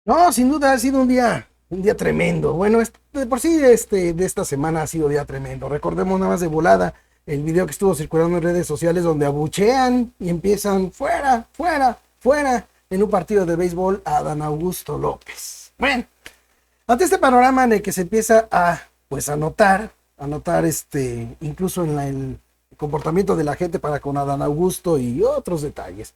No, sin duda ha sido un día tremendo. Bueno, de por sí de esta semana ha sido día tremendo. Recordemos nada más de volada el video que estuvo circulando en redes sociales donde abuchean y empiezan fuera, fuera, fuera en un partido de béisbol a Dan Augusto López. Bueno, ante este panorama en el que se empieza pues a notar incluso en el comportamiento de la gente para con Adán Augusto y otros detalles,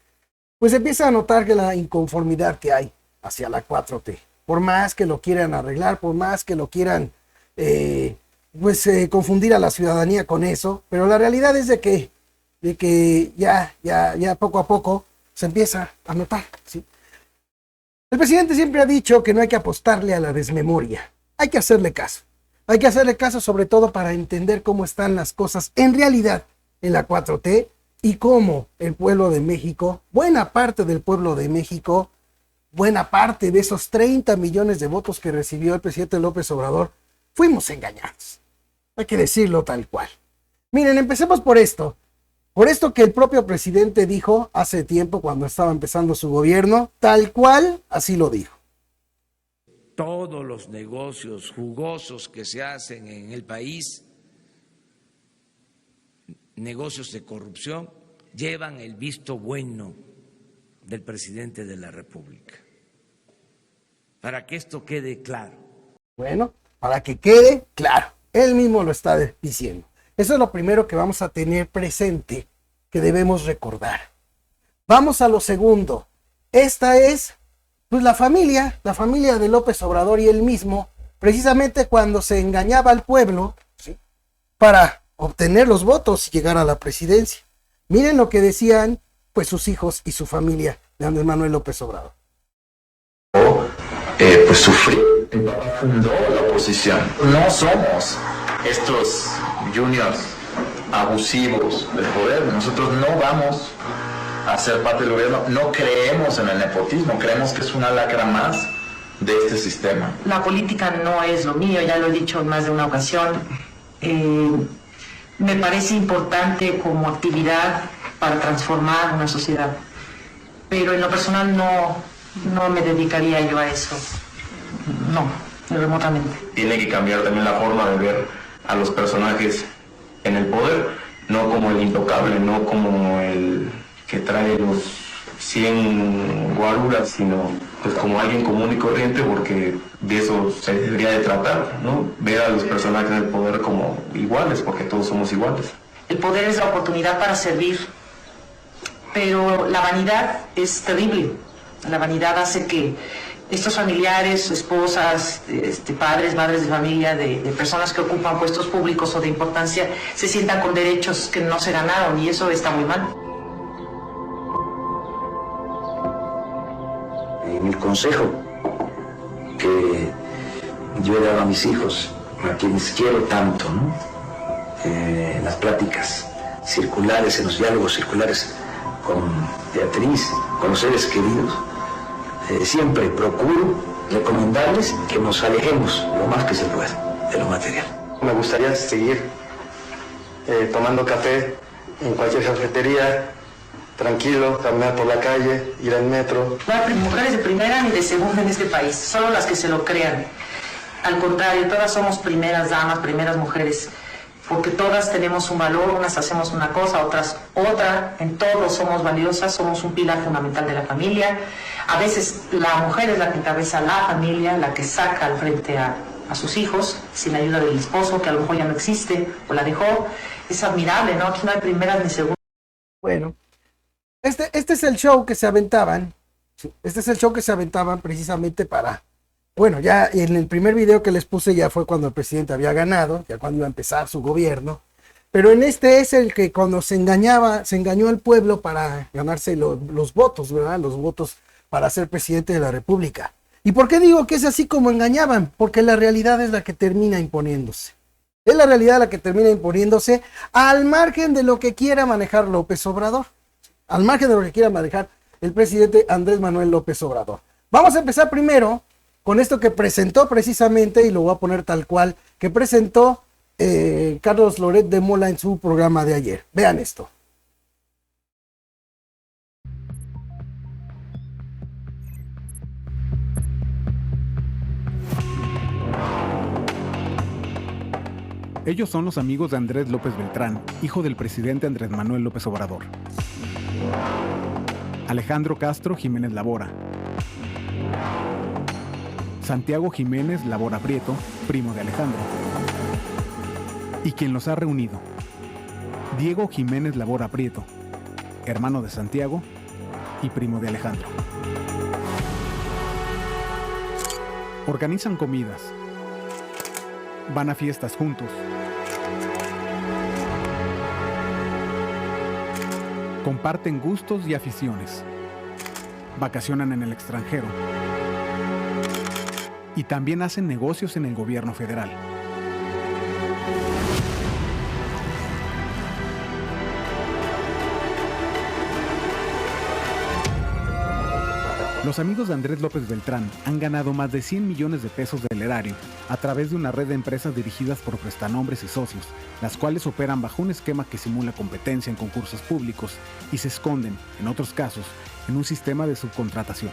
pues empieza a notar que la inconformidad que hay hacia la 4T, por más que lo quieran arreglar, por más que lo quieran confundir a la ciudadanía con eso, pero la realidad es de que ya poco a poco se empieza a notar, ¿sí? El presidente siempre ha dicho que no hay que apostarle a la desmemoria, hay que hacerle caso. Hay que hacerle caso sobre todo para entender cómo están las cosas en realidad en la 4T y cómo el pueblo de México, buena parte del pueblo de México, buena parte de esos 30 millones de votos que recibió el presidente López Obrador, fuimos engañados. Hay que decirlo tal cual. Miren, empecemos por esto. Por esto que el propio presidente dijo hace tiempo cuando estaba empezando su gobierno, tal cual así lo dijo. Todos los negocios jugosos que se hacen en el país, negocios de corrupción, llevan el visto bueno del presidente de la República. Para que esto quede claro. Bueno, para que quede claro, él mismo lo está diciendo. Eso es lo primero que vamos a tener presente, que debemos recordar. Vamos a lo segundo. Esta es pues la familia de López Obrador y él mismo, precisamente cuando se engañaba al pueblo, ¿sí?, para obtener los votos y llegar a la presidencia. Miren lo que decían pues sus hijos y su familia de Andrés Manuel López Obrador. Pues sufrí. Mi papá fundó la oposición. No somos estos juniors abusivos del poder. Nosotros no vamos a ser parte del gobierno. No creemos en el nepotismo. Creemos que es una lacra más de este sistema. La política no es lo mío, ya lo he dicho en más de una ocasión. Me parece importante como actividad para transformar una sociedad, pero en lo personal no me dedicaría yo a eso, no, remotamente. Tiene que cambiar también la forma de ver a los personajes en el poder, no como el intocable, no como el que trae los 100 guaruras, sino pues como alguien común y corriente, porque de eso se debería de tratar, ¿no? Ver a los personajes del poder como iguales, porque todos somos iguales. El poder es la oportunidad para servir, pero la vanidad es terrible. La vanidad hace que estos familiares, esposas, padres, madres de familia, de personas que ocupan puestos públicos o de importancia, se sientan con derechos que no se ganaron, y eso está muy mal. El consejo que yo he dado a mis hijos, a quienes quiero tanto, ¿no?, en las pláticas circulares, en los diálogos circulares con Beatriz, con los seres queridos, siempre procuro recomendarles que nos alejemos lo más que se pueda de lo material. Me gustaría seguir tomando café en cualquier cafetería, tranquilo, caminar por la calle, ir al metro. No hay mujeres de primera ni de segunda en este país, solo las que se lo crean. Al contrario, todas somos primeras damas, primeras mujeres, porque todas tenemos un valor, unas hacemos una cosa, otras otra, en todos somos valiosas, somos un pilar fundamental de la familia. A veces la mujer es la que encabeza la familia, la que saca al frente a sus hijos, sin ayuda del esposo, que a lo mejor ya no existe, o la dejó. Es admirable, ¿no? Aquí no hay primeras ni segundas. Bueno, este es el show que se aventaban. Este es el show que se aventaban precisamente para... Bueno, ya en el primer video que les puse ya fue cuando el presidente había ganado, ya cuando iba a empezar su gobierno. Pero en este es el que cuando se engañó al pueblo para ganarse los votos, ¿verdad? Los votos para ser presidente de la República. ¿Y por qué digo que es así como engañaban? Porque la realidad es la que termina imponiéndose. Es la realidad la que termina imponiéndose al margen de lo que quiera manejar López Obrador. Al margen de lo que quiera manejar el presidente Andrés Manuel López Obrador. Vamos a empezar primero con esto que presentó precisamente, y lo voy a poner tal cual, que presentó Carlos Loret de Mola en su programa de ayer. Vean esto. Ellos son los amigos de Andrés López Beltrán, hijo del presidente Andrés Manuel López Obrador. Alejandro Castro Jiménez Labora. Santiago Jiménez Labora Prieto, primo de Alejandro. Y quien los ha reunido, Diego Jiménez Labora Prieto, hermano de Santiago y primo de Alejandro. Organizan comidas, van a fiestas juntos, comparten gustos y aficiones, vacacionan en el extranjero y también hacen negocios en el gobierno federal. Los amigos de Andrés López Beltrán han ganado más de 100 millones de pesos del erario a través de una red de empresas dirigidas por prestanombres y socios, las cuales operan bajo un esquema que simula competencia en concursos públicos y se esconden, en otros casos, en un sistema de subcontratación.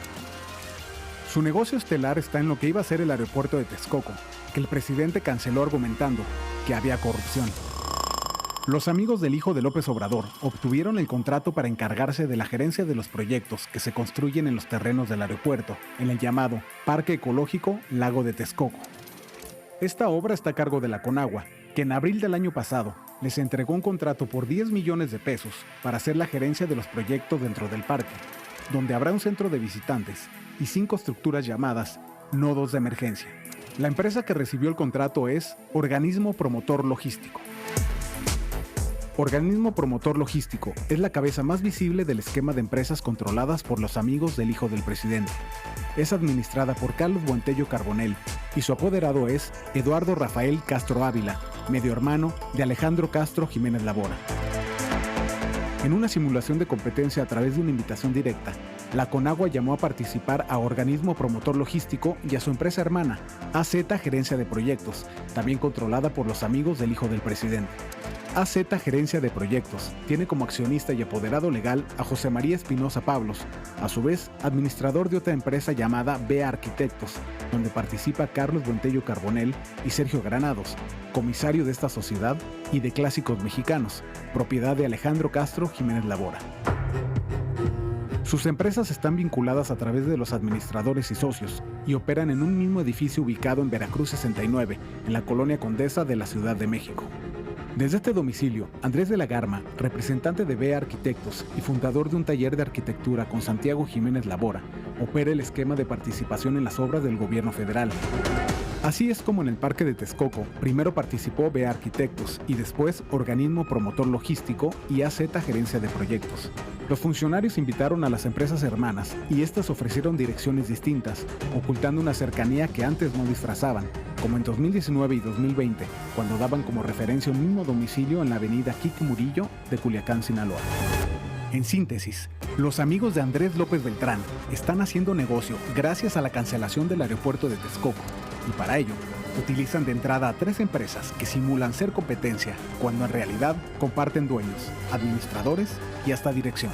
Su negocio estelar está en lo que iba a ser el aeropuerto de Texcoco, que el presidente canceló argumentando que había corrupción. Los amigos del hijo de López Obrador obtuvieron el contrato para encargarse de la gerencia de los proyectos que se construyen en los terrenos del aeropuerto, en el llamado Parque Ecológico Lago de Texcoco. Esta obra está a cargo de la Conagua, que en abril del año pasado les entregó un contrato por 10 millones de pesos para hacer la gerencia de los proyectos dentro del parque, donde habrá un centro de visitantes y 5 estructuras llamadas nodos de emergencia. La empresa que recibió el contrato es Organismo Promotor Logístico. Organismo Promotor Logístico es la cabeza más visible del esquema de empresas controladas por los amigos del hijo del presidente. Es administrada por Carlos Buentello Carbonell y su apoderado es Eduardo Rafael Castro Ávila, medio hermano de Alejandro Castro Jiménez Labora. En una simulación de competencia a través de una invitación directa, la Conagua llamó a participar a Organismo Promotor Logístico y a su empresa hermana, AZ Gerencia de Proyectos, también controlada por los amigos del hijo del presidente. AZ Gerencia de Proyectos tiene como accionista y apoderado legal a José María Espinosa Pablos, a su vez administrador de otra empresa llamada BEA Arquitectos, donde participa Carlos Buentello Carbonell y Sergio Granados, comisario de esta sociedad, y de Clásicos Mexicanos, propiedad de Alejandro Castro Jiménez Labora. Sus empresas están vinculadas a través de los administradores y socios y operan en un mismo edificio ubicado en Veracruz 69, en la colonia Condesa de la Ciudad de México. Desde este domicilio, Andrés de la Garma, representante de BEA Arquitectos y fundador de un taller de arquitectura con Santiago Jiménez Labora, opera el esquema de participación en las obras del gobierno federal. Así es como en el Parque de Texcoco, primero participó BEA Arquitectos y después Organismo Promotor Logístico y AZ Gerencia de Proyectos. Los funcionarios invitaron a las empresas hermanas y estas ofrecieron direcciones distintas, ocultando una cercanía que antes no disfrazaban, como en 2019 y 2020, cuando daban como referencia un mismo domicilio en la avenida Kiki Murillo de Culiacán, Sinaloa. En síntesis, los amigos de Andrés López Beltrán están haciendo negocio gracias a la cancelación del aeropuerto de Texcoco, y para ello utilizan de entrada a 3 empresas que simulan ser competencia cuando en realidad comparten dueños, administradores y hasta dirección.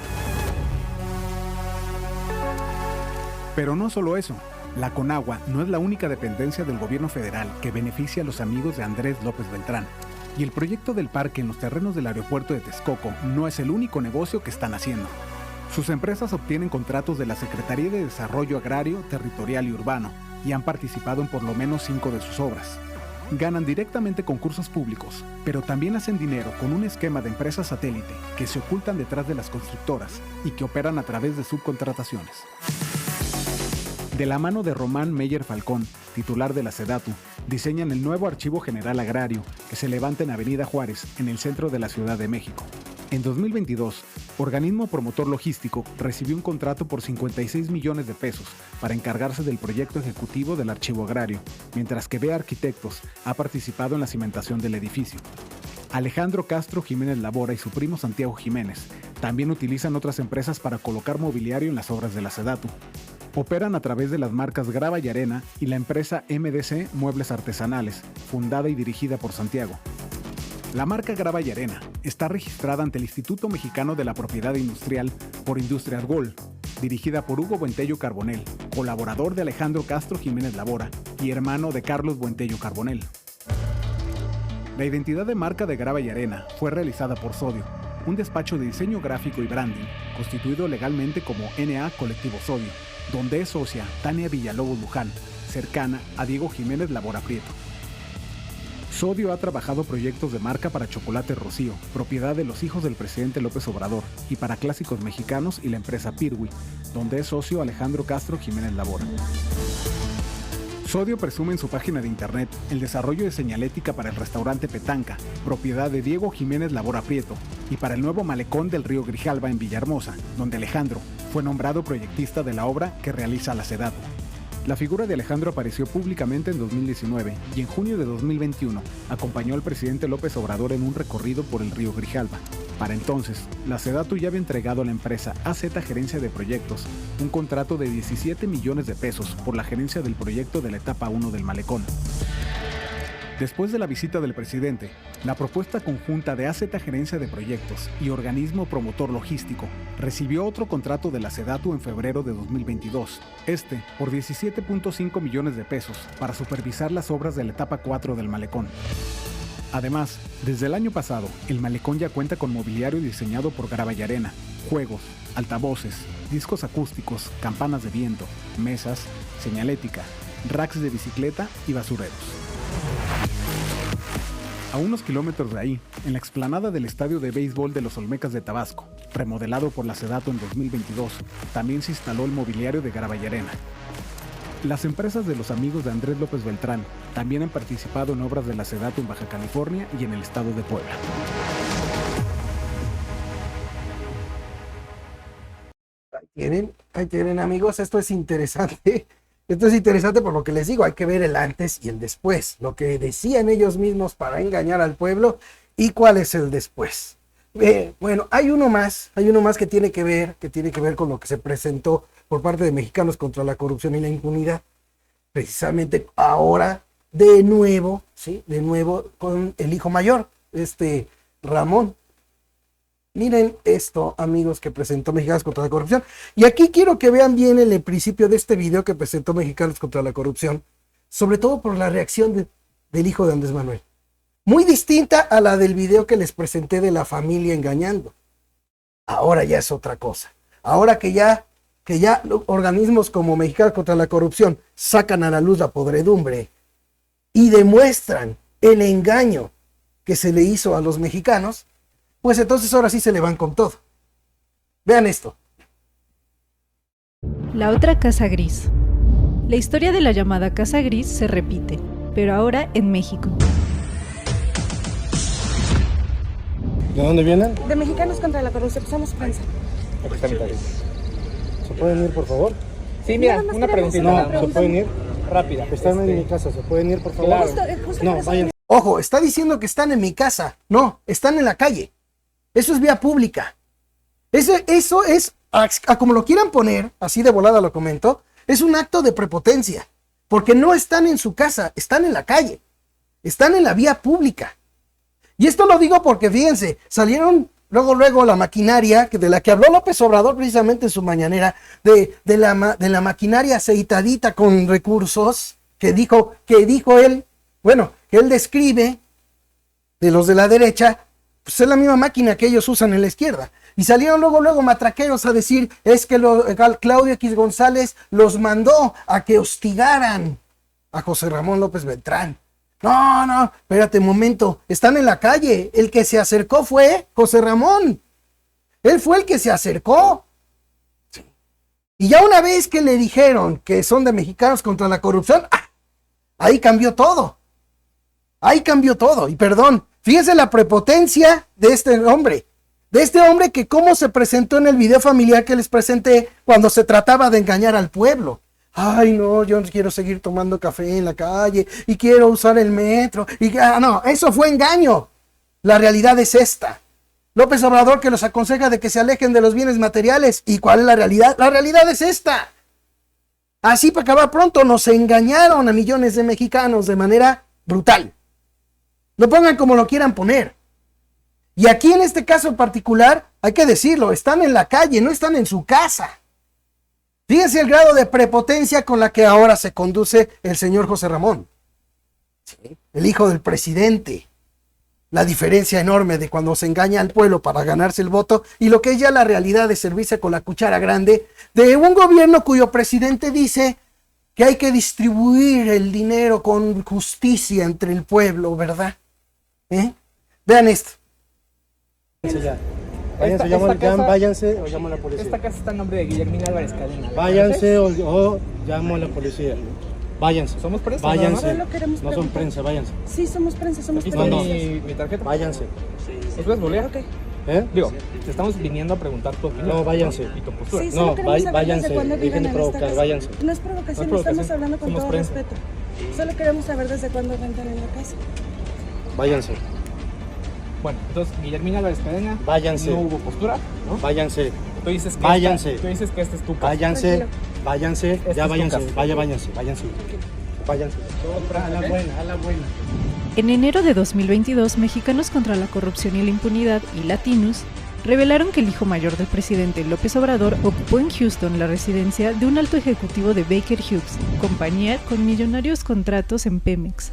Pero no solo eso, la Conagua no es la única dependencia del gobierno federal que beneficia a los amigos de Andrés López Beltrán, y el proyecto del parque en los terrenos del aeropuerto de Texcoco no es el único negocio que están haciendo. Sus empresas obtienen contratos de la Secretaría de Desarrollo Agrario, Territorial y Urbano, y han participado en por lo menos 5 de sus obras. Ganan directamente concursos públicos, pero también hacen dinero con un esquema de empresas satélite que se ocultan detrás de las constructoras y que operan a través de subcontrataciones. De la mano de Román Meyer Falcón, titular de la SEDATU, diseñan el nuevo Archivo General Agrario que se levanta en Avenida Juárez, en el centro de la Ciudad de México. En 2022, Organismo Promotor Logístico recibió un contrato por 56 millones de pesos para encargarse del proyecto ejecutivo del Archivo Agrario, mientras que BEA Arquitectos ha participado en la cimentación del edificio. Alejandro Castro Jiménez Labora y su primo Santiago Jiménez también utilizan otras empresas para colocar mobiliario en las obras de la SEDATU. Operan a través de las marcas Grava y Arena y la empresa MDC Muebles Artesanales, fundada y dirigida por Santiago. La marca Grava y Arena está registrada ante el Instituto Mexicano de la Propiedad Industrial por Industrias Gold, dirigida por Hugo Buentello Carbonell, colaborador de Alejandro Castro Jiménez Labora y hermano de Carlos Buentello Carbonell. La identidad de marca de Grava y Arena fue realizada por Sodio, un despacho de diseño gráfico y branding constituido legalmente como NA Colectivo Sodio, donde es socia Tania Villalobos Luján, cercana a Diego Jiménez Labora Prieto. Sodio ha trabajado proyectos de marca para Chocolate Rocío, propiedad de los hijos del presidente López Obrador, y para Clásicos Mexicanos y la empresa Pirwi, donde es socio Alejandro Castro Jiménez Labora. Sodio presume en su página de internet el desarrollo de señalética para el restaurante Petanca, propiedad de Diego Jiménez Labora Prieto, y para el nuevo malecón del río Grijalva en Villahermosa, donde Alejandro fue nombrado proyectista de la obra que realiza la SEDATU. La figura de Alejandro apareció públicamente en 2019 y en junio de 2021 acompañó al presidente López Obrador en un recorrido por el río Grijalva. Para entonces, la SEDATU ya había entregado a la empresa AZ Gerencia de Proyectos un contrato de 17 millones de pesos por la gerencia del proyecto de la etapa 1 del malecón. Después de la visita del presidente, la propuesta conjunta de AZ Gerencia de Proyectos y Organismo Promotor Logístico recibió otro contrato de la SEDATU en febrero de 2022, por 17.5 millones de pesos para supervisar las obras de la etapa 4 del malecón. Además, desde el año pasado, el malecón ya cuenta con mobiliario diseñado por Grava y Arena, juegos, altavoces, discos acústicos, campanas de viento, mesas, señalética, racks de bicicleta y basureros. A unos kilómetros de ahí, en la explanada del estadio de béisbol de los Olmecas de Tabasco, remodelado por la SEDATU en 2022, también se instaló el mobiliario de Grava y Arena. Las empresas de los amigos de Andrés López Beltrán también han participado en obras de la SEDATU en Baja California y en el estado de Puebla. Ahí tienen amigos, esto es interesante. Esto es interesante por lo que les digo, hay que ver el antes y el después, lo que decían ellos mismos para engañar al pueblo y cuál es el después. Bueno, hay uno más que tiene que ver con lo que se presentó por parte de Mexicanos contra la Corrupción y la Impunidad. Precisamente ahora, de nuevo con el hijo mayor, Ramón. Miren esto, amigos, que presentó Mexicanos contra la Corrupción. Y aquí quiero que vean bien el principio de este video que presentó Mexicanos contra la Corrupción, sobre todo por la reacción del hijo de Andrés Manuel. Muy distinta a la del video que les presenté de la familia engañando. Ahora ya es otra cosa. Ahora que ya organismos como Mexicanos contra la Corrupción sacan a la luz la podredumbre y demuestran el engaño que se le hizo a los mexicanos, pues entonces ahora sí se le van con todo. Vean esto. La otra casa gris. La historia de la llamada casa gris se repite, pero ahora en México. ¿De dónde vienen? De Mexicanos contra la Corrupción, somos prensa. ¿Se pueden ir, por favor? Sí, mira, una preguntita. No, ¿se pueden ir? Rápida. Están en mi casa, ¿se pueden ir, por favor? Claro. Justo No, vayan. Ojo, está diciendo que están en mi casa. No, están en la calle. Eso es vía pública. Eso es, como lo quieran poner, así de volada lo comento, es un acto de prepotencia. Porque no están en su casa, están en la calle. Están en la vía pública. Y esto lo digo porque, fíjense, salieron luego la maquinaria de la que habló López Obrador precisamente en su mañanera, de la maquinaria aceitadita con recursos que dijo él, bueno, que él describe de los de la derecha, pues es la misma máquina que ellos usan en la izquierda. Y salieron luego matraqueros a decir, es que Claudio X González los mandó a que hostigaran a José Ramón López Beltrán. No, espérate un momento, están en la calle. El que se acercó fue José Ramón. Él fue el que se acercó. Sí. Y ya una vez que le dijeron que son de Mexicanos contra la Corrupción, ahí cambió todo. Y perdón, fíjense la prepotencia de este hombre. Que cómo se presentó en el video familiar que les presenté cuando se trataba de engañar al pueblo. Ay, no, yo quiero seguir tomando café en la calle y quiero usar el metro. No, eso fue engaño. La realidad es esta. López Obrador que los aconseja de que se alejen de los bienes materiales. ¿Y cuál es la realidad? La realidad es esta. Así para acabar pronto, nos engañaron a millones de mexicanos de manera brutal. Lo pongan como lo quieran poner. Y aquí en este caso en particular, hay que decirlo, están en la calle, no están en su casa. Fíjense el grado de prepotencia con la que ahora se conduce el señor José Ramón. ¿Sí? El hijo del presidente. la diferencia enorme de cuando se engaña al pueblo para ganarse el voto y lo que es ya la realidad de servirse con la cuchara grande de un gobierno cuyo presidente dice que hay que distribuir el dinero con justicia entre el pueblo, ¿verdad? Vean esto. Váyanse o llamo a la policía. Esta casa está en nombre de Guillermina Álvarez Cadena. Váyanse o llamo a la policía. Váyanse. ¿Somos prensa? Váyanse. No son prensa, váyanse. Sí, somos prensa, somos Aquí prensa. está mi tarjeta. Váyanse. ¿Os puedes volver? Ok. Digo, te estamos viniendo a preguntar tu opinión. No, váyanse. Y tu postura. Sí, solo queremos saber váyanse. desde cuándo Dejen viven de en esta provocar, casa. váyanse. No es provocación, No es estamos provocación. hablando con Somos todo prensa. respeto. Solo queremos saber desde cuándo rentan en la casa. Váyanse. Bueno, entonces, Guillermina Álvarez Cadena. Váyanse. No hubo postura, ¿no? Váyanse. Tú dices que Váyanse. tú dices que esta es tu casa. Váyanse. Tranquilo. Váyanse. Esta Ya es tu váyanse. casa. Váyanse. Váyanse. A la buena, a la buena. En enero de 2022, Mexicanos contra la Corrupción y la Impunidad y Latinos revelaron que el hijo mayor del presidente López Obrador ocupó en Houston la residencia de un alto ejecutivo de Baker Hughes, compañía con millonarios contratos en Pemex.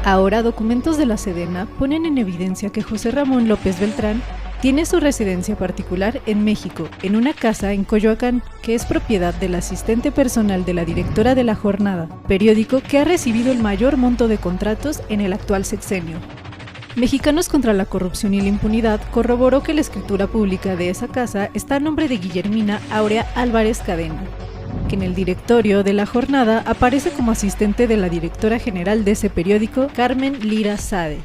Ahora, documentos de la Sedena ponen en evidencia que José Ramón López Beltrán tiene su residencia particular en México, en una casa en Coyoacán, que es propiedad del asistente personal de la directora de La Jornada, periódico que ha recibido el mayor monto de contratos en el actual sexenio. Mexicanos contra la Corrupción y la Impunidad corroboró que la escritura pública de esa casa está a nombre de Guillermina Áurea Álvarez Cadena, que en el directorio de La Jornada aparece como asistente de la directora general de ese periódico, Carmen Lira Sade,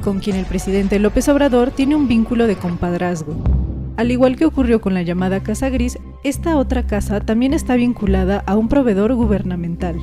con quien el presidente López Obrador tiene un vínculo de compadrazgo. Al igual que ocurrió con la llamada Casa Gris, esta otra casa también está vinculada a un proveedor gubernamental.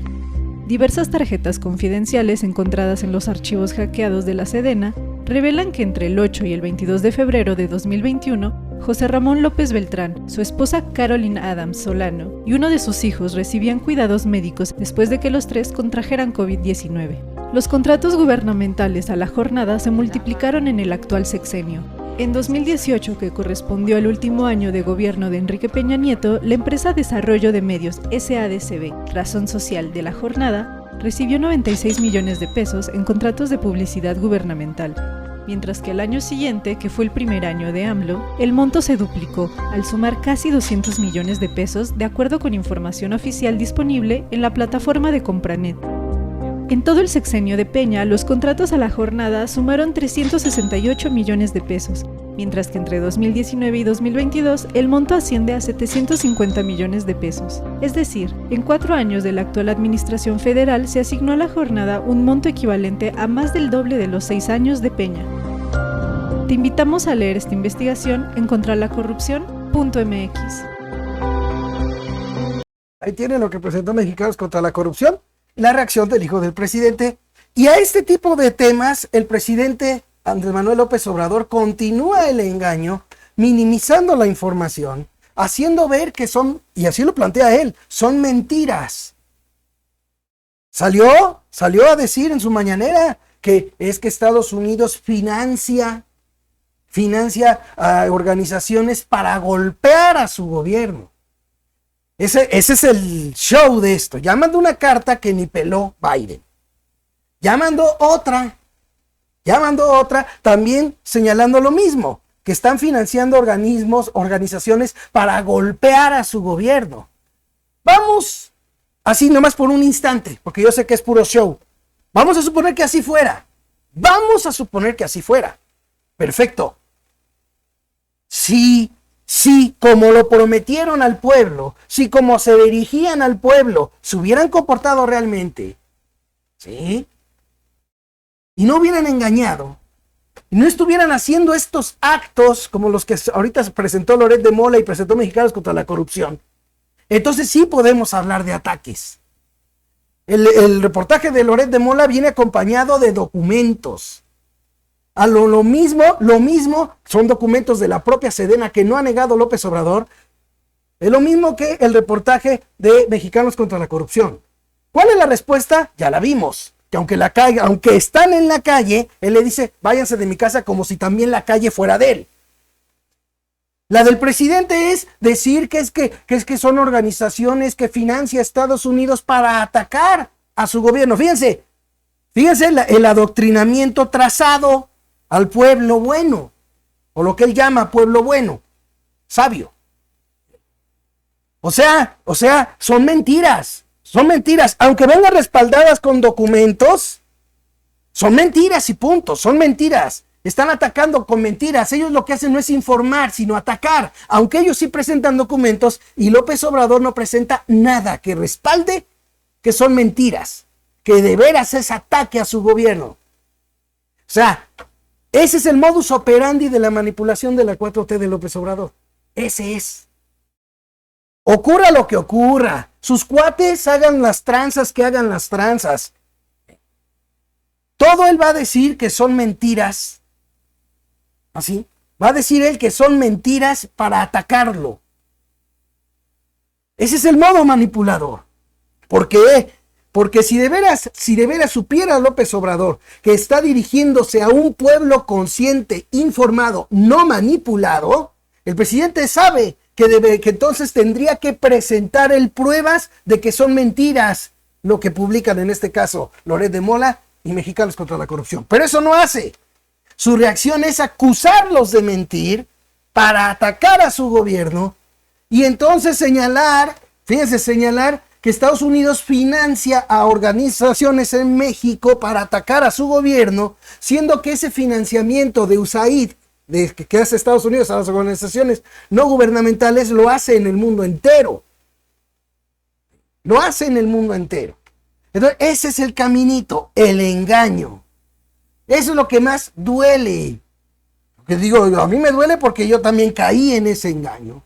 Diversas tarjetas confidenciales encontradas en los archivos hackeados de la Sedena revelan que entre el 8 y el 22 de febrero de 2021, José Ramón López Beltrán, su esposa Caroline Adams Solano y uno de sus hijos recibían cuidados médicos después de que los tres contrajeran COVID-19. Los contratos gubernamentales a La Jornada se multiplicaron en el actual sexenio. En 2018, que correspondió al último año de gobierno de Enrique Peña Nieto, la empresa Desarrollo de Medios SADCB, Razón Social de La Jornada, recibió 96 millones de pesos en contratos de publicidad gubernamental, mientras que el año siguiente, que fue el primer año de AMLO, el monto se duplicó, al sumar casi 200 millones de pesos de acuerdo con información oficial disponible en la plataforma de Compranet. En todo el sexenio de Peña, los contratos a La Jornada sumaron 368 millones de pesos, mientras que entre 2019 y 2022 el monto asciende a 750 millones de pesos. Es decir, en 4 años de la actual administración federal se asignó a La Jornada un monto equivalente a más del doble de los 6 años de Peña. Te invitamos a leer esta investigación en contralacorrupción.mx. Ahí tienen lo que presentó Mexicanos contra la Corrupción, la reacción del hijo del presidente. Y a este tipo de temas, el presidente Andrés Manuel López Obrador continúa el engaño, minimizando la información, haciendo ver que son, y así lo plantea él, son mentiras. Salió a decir en su mañanera que es que Estados Unidos financia a organizaciones para golpear a su gobierno. Ese es el show de esto. Ya mandó una carta que ni peló Biden. Ya mandó otra también señalando lo mismo, que están financiando organizaciones para golpear a su gobierno. Vamos, así nomás por un instante, porque yo sé que es puro show. Vamos a suponer que así fuera. Perfecto. Sí, como lo prometieron al pueblo, si como se dirigían al pueblo, se hubieran comportado realmente, ¿sí? Y no hubieran engañado, y no estuvieran haciendo estos actos como los que ahorita se presentó Loret de Mola y presentó Mexicanos contra la Corrupción, entonces sí podemos hablar de ataques. El reportaje de Loret de Mola viene acompañado de documentos. A lo mismo, son documentos de la propia Sedena que no ha negado López Obrador. Es lo mismo que el reportaje de Mexicanos contra la Corrupción. ¿Cuál es la respuesta? Ya la vimos. Que aunque están en la calle, él le dice, váyanse de mi casa como si también la calle fuera de él. La del presidente es decir que son organizaciones que financia a Estados Unidos para atacar a su gobierno. Fíjense el adoctrinamiento trazado. al pueblo bueno, o lo que él llama pueblo bueno, sabio. O sea, son mentiras, aunque vengan respaldadas con documentos, son mentiras y punto, son mentiras. Están atacando con mentiras. Ellos lo que hacen no es informar, sino atacar. Aunque ellos sí presentan documentos y López Obrador no presenta nada que respalde que son mentiras, que de veras es ataque a su gobierno. O sea, ese es el modus operandi de la manipulación de la 4T de López Obrador. Ese es. Ocurra lo que ocurra. Sus cuates hagan las tranzas que hagan las tranzas. Todo él va a decir que son mentiras. Así. Va a decir él que son mentiras para atacarlo. Ese es el modo manipulador. ¿Por qué? Porque si de veras supiera López Obrador que está dirigiéndose a un pueblo consciente, informado, no manipulado, el presidente sabe que entonces tendría que presentar él pruebas de que son mentiras lo que publican en este caso Loret de Mola y Mexicanos contra la Corrupción. Pero eso no hace. Su reacción es acusarlos de mentir para atacar a su gobierno y entonces señalar que Estados Unidos financia a organizaciones en México para atacar a su gobierno, siendo que ese financiamiento de USAID, que hace Estados Unidos a las organizaciones no gubernamentales, lo hace en el mundo entero. Lo hace en el mundo entero. Entonces, ese es el caminito, el engaño. Eso es lo que más duele. Que digo, a mí me duele porque yo también caí en ese engaño.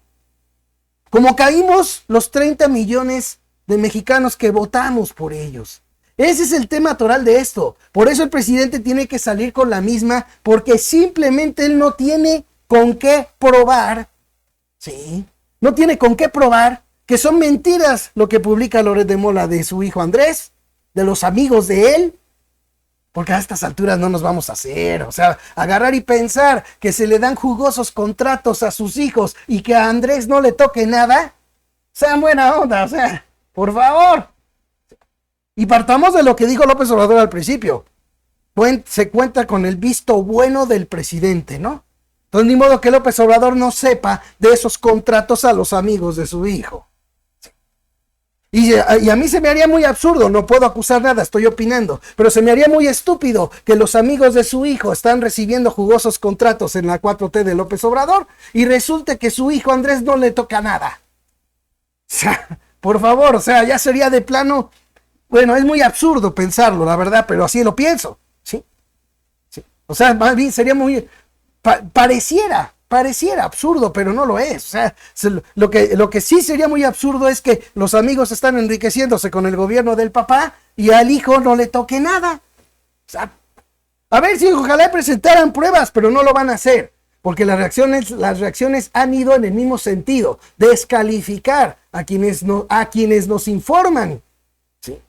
Como caímos los 30 millones de mexicanos que votamos por ellos. Ese es el tema toral de esto. Por eso el presidente tiene que salir con la misma, porque simplemente él no tiene con qué probar, ¿sí? No tiene con qué probar que son mentiras lo que publica Loret de Mola de su hijo Andrés, de los amigos de él. Porque a estas alturas no nos vamos a hacer, o sea, agarrar y pensar que se le dan jugosos contratos a sus hijos y que a Andrés no le toque nada, sean buena onda, o sea, por favor. Y partamos de lo que dijo López Obrador al principio. Se cuenta con el visto bueno del presidente, ¿no? Entonces, ni modo que López Obrador no sepa de esos contratos a los amigos de su hijo. Y a mí se me haría muy absurdo, no puedo acusar nada, estoy opinando, pero se me haría muy estúpido que los amigos de su hijo están recibiendo jugosos contratos en la 4T de López Obrador y resulte que su hijo Andrés no le toca nada. O sea, por favor, o sea, ya sería de plano, bueno, es muy absurdo pensarlo, la verdad, pero así lo pienso, ¿sí? ¿Sí? O sea, más bien sería muy, pareciera absurdo, pero no lo es. O sea, lo que sí sería muy absurdo es que los amigos están enriqueciéndose con el gobierno del papá y al hijo no le toque nada. O sea, a ver si ojalá presentaran pruebas, pero no lo van a hacer, porque las reacciones han ido en el mismo sentido, descalificar a quienes nos informan, ¿sí?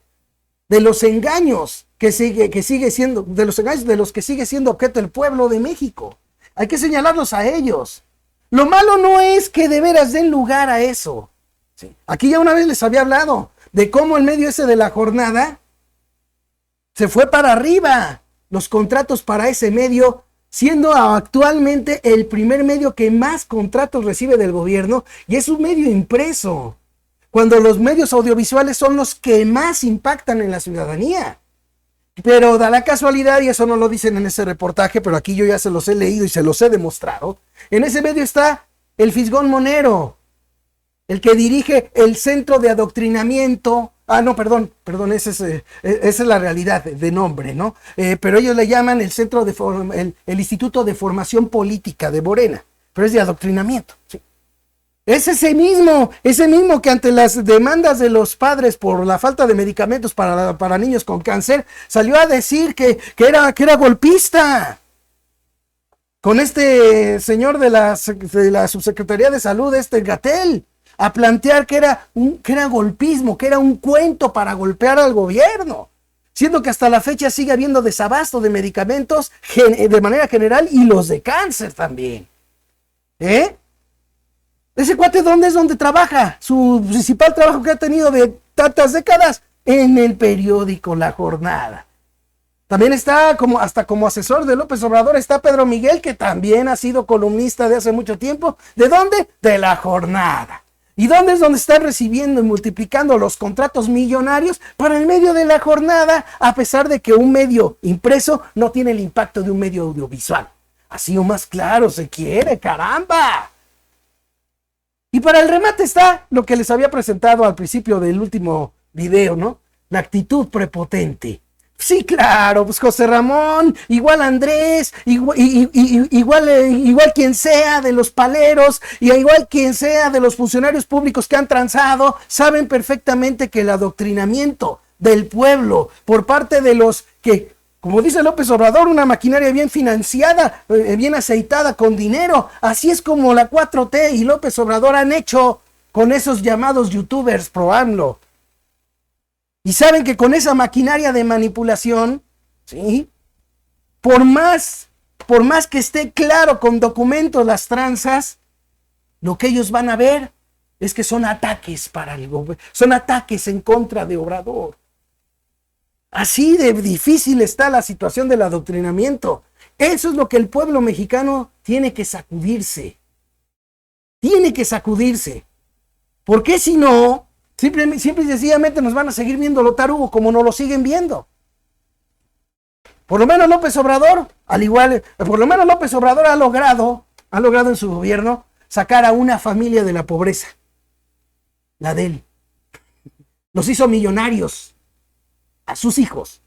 De los engaños de los que sigue siendo objeto el pueblo de México. Hay que señalarlos a ellos. Lo malo no es que de veras den lugar a eso. ¿Sí? Aquí ya una vez les había hablado de cómo el medio ese de la jornada se fue para arriba. Los contratos para ese medio, siendo actualmente el primer medio que más contratos recibe del gobierno, y es un medio impreso, cuando los medios audiovisuales son los que más impactan en la ciudadanía. Pero da la casualidad, y eso no lo dicen en ese reportaje, pero aquí yo ya se los he leído y se los he demostrado. En ese medio está el Fisgón Monero, el que dirige el Centro de Adoctrinamiento. Esa es la realidad de nombre, ¿no? Pero ellos le llaman el el Instituto de Formación Política de Morena, pero es de adoctrinamiento, ¿sí? Es ese mismo que ante las demandas de los padres por la falta de medicamentos para niños con cáncer, salió a decir que era golpista. Con este señor de la Subsecretaría de Salud, Gatell, a plantear que era golpismo, que era un cuento para golpear al gobierno. Siendo que hasta la fecha sigue habiendo desabasto de medicamentos de manera general y los de cáncer también. Ese cuate, ¿dónde es donde trabaja? Su principal trabajo que ha tenido de tantas décadas en el periódico La Jornada. También está hasta como asesor de López Obrador, está Pedro Miguel, que también ha sido columnista de hace mucho tiempo. ¿De dónde? De La Jornada. ¿Y dónde es donde están recibiendo y multiplicando los contratos millonarios para el medio de La Jornada, a pesar de que un medio impreso no tiene el impacto de un medio audiovisual? Así o más claro se quiere, caramba. Y para el remate está lo que les había presentado al principio del último video, ¿no? La actitud prepotente. Sí, claro, pues José Ramón, igual Andrés, igual quien sea de los paleros, y igual quien sea de los funcionarios públicos que han transado, saben perfectamente que el adoctrinamiento del pueblo por parte de los que, como dice López Obrador, una maquinaria bien financiada, bien aceitada con dinero, así es como la 4T y López Obrador han hecho con esos llamados youtubers pro AMLO. Y saben que con esa maquinaria de manipulación, ¿sí? Por más que esté claro con documentos las tranzas, lo que ellos van a ver es que son ataques para el gobierno, son ataques en contra de Obrador. Así de difícil está la situación del adoctrinamiento. Eso es lo que el pueblo mexicano tiene que sacudirse. Tiene que sacudirse. Porque si no, simple y sencillamente nos van a seguir viendo lo tarugo como nos lo siguen viendo. Por lo menos López Obrador, ha logrado en su gobierno sacar a una familia de la pobreza. La de él. Los hizo millonarios. A sus hijos.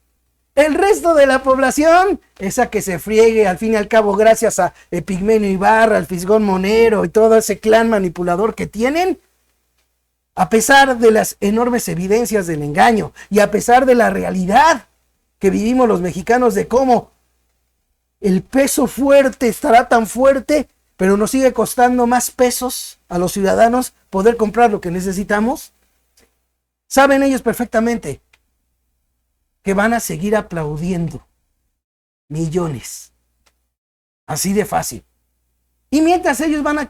El resto de la población, esa que se friegue, al fin y al cabo, gracias a Epigmenio Ibarra, al Fisgón Monero y todo ese clan manipulador que tienen, a pesar de las enormes evidencias del engaño y a pesar de la realidad que vivimos los mexicanos de cómo el peso fuerte estará tan fuerte, pero nos sigue costando más pesos a los ciudadanos poder comprar lo que necesitamos, saben ellos perfectamente que van a seguir aplaudiendo millones. Así de fácil. Y mientras ellos van a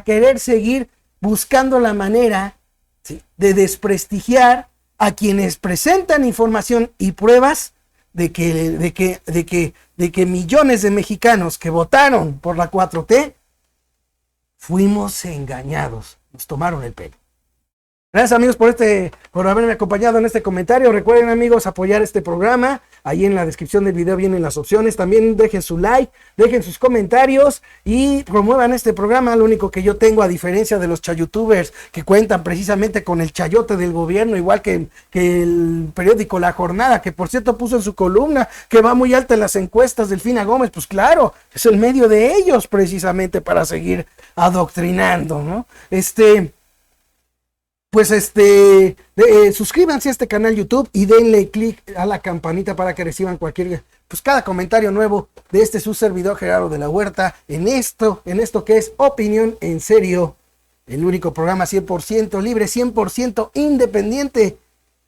querer seguir buscando la manera, ¿sí?, de desprestigiar a quienes presentan información y pruebas de que millones de mexicanos que votaron por la 4T fuimos engañados. Nos tomaron el pelo. Gracias amigos por haberme acompañado en este comentario. Recuerden amigos apoyar este programa. Ahí en la descripción del video vienen las opciones. También dejen su like, dejen sus comentarios y promuevan este programa. Lo único que yo tengo, a diferencia de los chayutubers que cuentan precisamente con el chayote del gobierno, igual que el periódico La Jornada, que por cierto puso en su columna que va muy alta en las encuestas Delfina Gómez. Pues claro, es el medio de ellos precisamente para seguir adoctrinando, ¿no? Suscríbanse a este canal YouTube y denle click a la campanita para que reciban cada comentario nuevo de su servidor Gerardo de la Huerta en esto que es Opinión en Serio, el único programa 100% libre, 100% independiente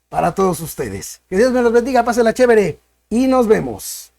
para todos ustedes. Que Dios me los bendiga, pásenla chévere y nos vemos.